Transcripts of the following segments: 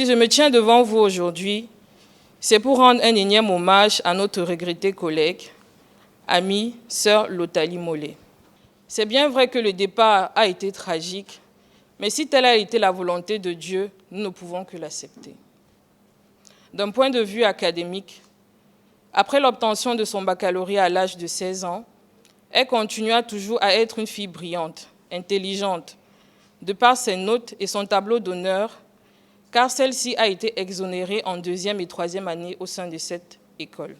Si je me tiens devant vous aujourd'hui, c'est pour rendre un énième hommage à notre regrettée collègue, amie, sœur Lotali Mollet. C'est bien vrai que le départ a été tragique, mais si telle a été la volonté de Dieu, nous ne pouvons que l'accepter. D'un point de vue académique, après l'obtention de son baccalauréat à l'âge de 16 ans, elle continua toujours à être une fille brillante, intelligente, de par ses notes et son tableau d'honneur, car celle-ci a été exonérée en 2e et 3e année au sein de cette école.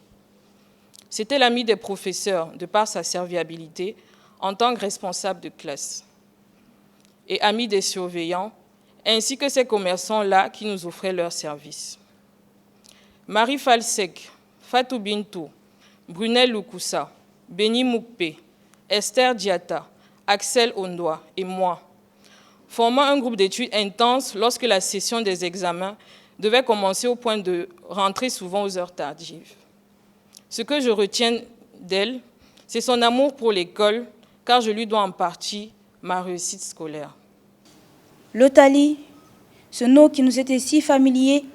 C'était l'amie des professeurs, de par sa serviabilité en tant que responsable de classe, et amie des surveillants, ainsi que ces commerçants-là qui nous offraient leurs services. Marie Falsec, Fatou Bintou, Brunel Lukusa, Béni Moukpe, Esther Diata, Axel Ondoa et moi formant un groupe d'études intense lorsque la session des examens devait commencer au point de rentrer souvent aux heures tardives. Ce que je retiens d'elle, c'est son amour pour l'école, car je lui dois en partie ma réussite scolaire. Lotali, ce nom qui nous était si familier,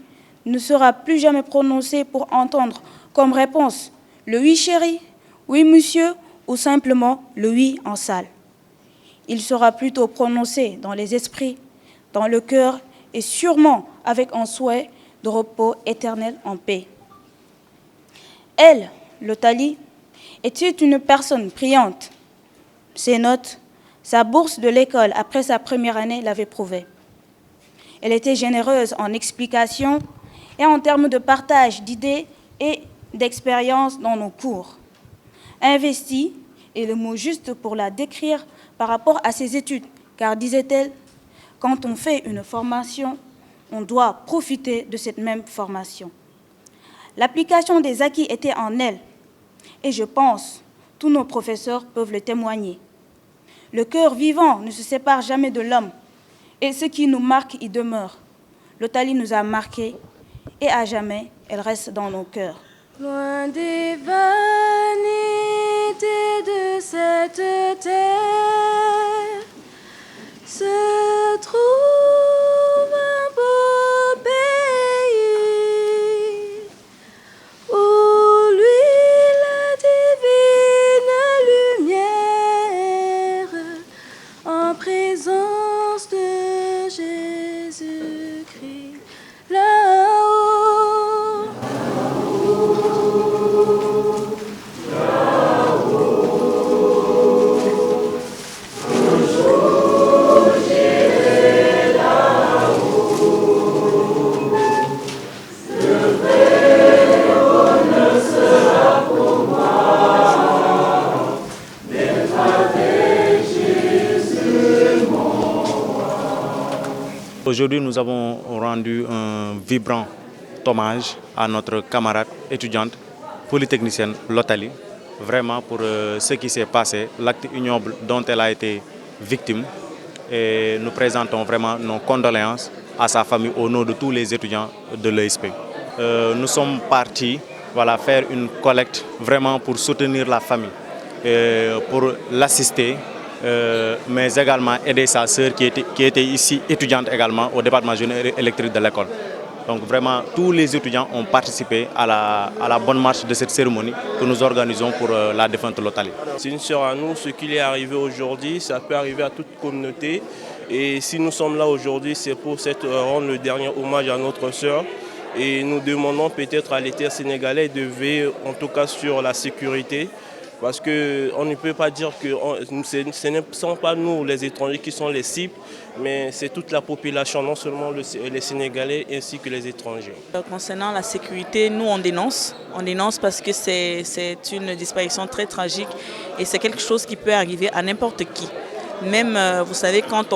ne sera plus jamais prononcé pour entendre comme réponse le « oui chéri »,« oui monsieur » ou simplement le « oui en salle ». Il sera plutôt prononcé dans les esprits, dans le cœur et sûrement avec un souhait de repos éternel en paix. Elle, Lotali, était une personne brillante. Ses notes, sa bourse de l'école après sa première année l'avaient prouvé. Elle était généreuse en explications et en termes de partage d'idées et d'expériences dans nos cours. Investie est le mot juste pour la décrire par rapport à ses études, car, disait-elle, quand on fait une formation, on doit profiter de cette même formation. L'application des acquis était en elle, et je pense, tous nos professeurs peuvent le témoigner. Le cœur vivant ne se sépare jamais de l'homme, et ce qui nous marque y demeure. Lotali nous a marqués, et à jamais, elle reste dans nos cœurs. Loin des vanités de cette terre, se trouve un beau pays où lui la divine lumière en présence de Jésus-Christ là-haut. Aujourd'hui, nous avons rendu un vibrant hommage à notre camarade étudiante polytechnicienne Lotali, vraiment pour ce qui s'est passé, l'acte ignoble dont elle a été victime. Et nous présentons vraiment nos condoléances à sa famille au nom de tous les étudiants de l'ESP. Nous sommes partis faire une collecte vraiment pour soutenir la famille, pour l'assister, mais également aider sa sœur qui était ici étudiante également au département génie électrique de l'école. Donc vraiment, tous les étudiants ont participé à la bonne marche de cette cérémonie que nous organisons pour la défunte Lotali. C'est une sœur à nous, ce qui lui est arrivé aujourd'hui, ça peut arriver à toute communauté. Et si nous sommes là aujourd'hui, c'est pour rendre le dernier hommage à notre sœur. Et nous demandons peut-être à l'État sénégalais de veiller en tout cas sur la sécurité. Parce qu'on ne peut pas dire que ce ne sont pas nous les étrangers qui sont les cibles, mais c'est toute la population, non seulement les Sénégalais ainsi que les étrangers. Concernant la sécurité, nous on dénonce parce que c'est une disparition très tragique et c'est quelque chose qui peut arriver à n'importe qui. Même, vous savez, quand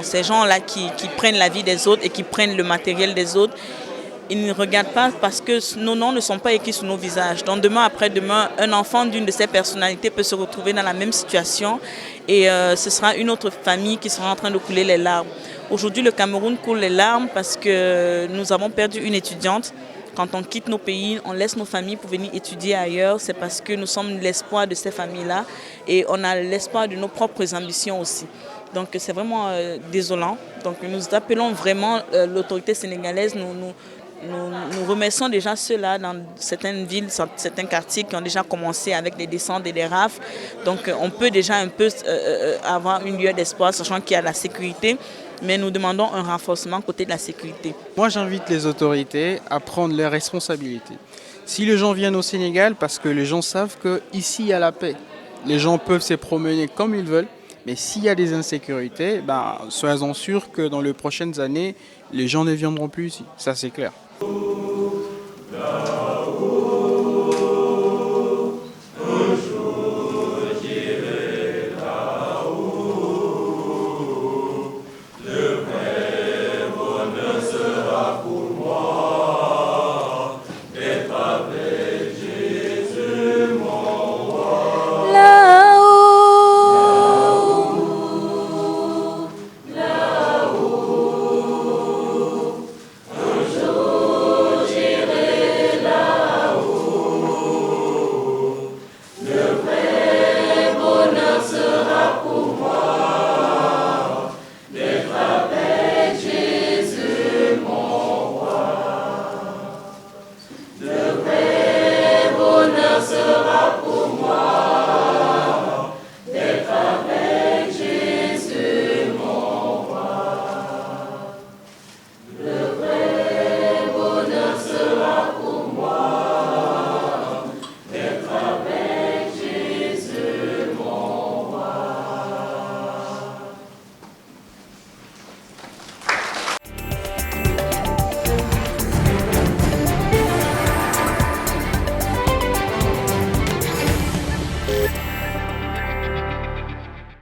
ces gens-là qui prennent la vie des autres et qui prennent le matériel des autres, ils ne regardent pas parce que nos noms ne sont pas écrits sur nos visages. Donc demain, après-demain, un enfant d'une de ces personnalités peut se retrouver dans la même situation et ce sera une autre famille qui sera en train de couler les larmes. Aujourd'hui, le Cameroun coule les larmes parce que nous avons perdu une étudiante. Quand on quitte nos pays, on laisse nos familles pour venir étudier ailleurs. C'est parce que nous sommes l'espoir de ces familles-là et on a l'espoir de nos propres ambitions aussi. Donc c'est vraiment désolant. Donc nous appelons vraiment l'autorité sénégalaise, nous remercions déjà ceux-là dans certaines villes, certains quartiers qui ont déjà commencé avec les descentes et les rafles. Donc on peut déjà un peu avoir une lueur d'espoir, sachant qu'il y a la sécurité, mais nous demandons un renforcement côté de la sécurité. Moi j'invite les autorités à prendre leurs responsabilités. Si les gens viennent au Sénégal, parce que les gens savent qu'ici il y a la paix, les gens peuvent se promener comme ils veulent, mais s'il y a des insécurités, soyez-en sûrs que dans les prochaines années, les gens ne viendront plus ici, ça c'est clair.